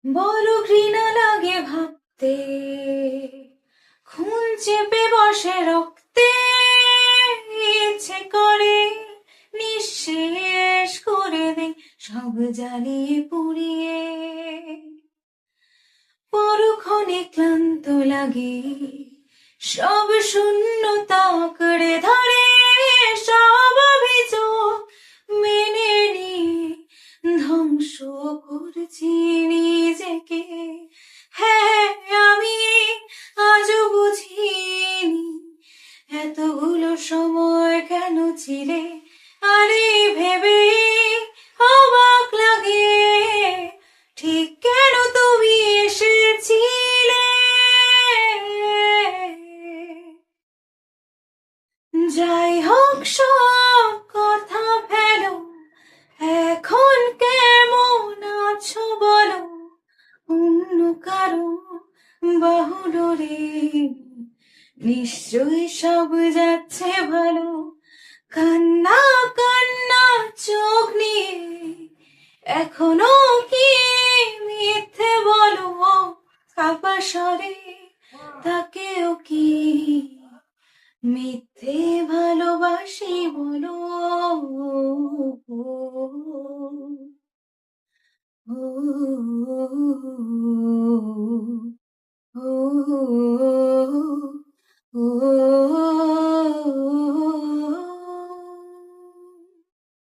বড় ঘৃণা লাগে ভাবতে, খুন চেপে বসে রক্তে, ইচ্ছে করে নিঃশেষ করে দে সব জ্বালিয়ে পুড়িয়ে। পরক্ষণে ক্লান্ত লাগে, সব শূন্যতা আঁকড়ে ধরে, সব অভিযোগ মেনে নিয়ে ধ্বংস করছি নিজেকে। হ্যাঁ, আমি আজও বুঝিনি এতগুলো সময় কেন ছিলে। আরে ভেবে অবাক লাগে, ঠিক কেন তুমি এসেছিলে। যাই হোক সব কথা ফেলো, এখন কেমন আছো বলো। অন্য কারো বাহুডোরে নিশ্চয়ই সব যাচ্ছে ভালো। কান্না কান্না চোখ নিয়ে এখনো কি মিথ্যে বলো। কাপা স্বরে তাকেও কি মিথ্যে ভালোবাসি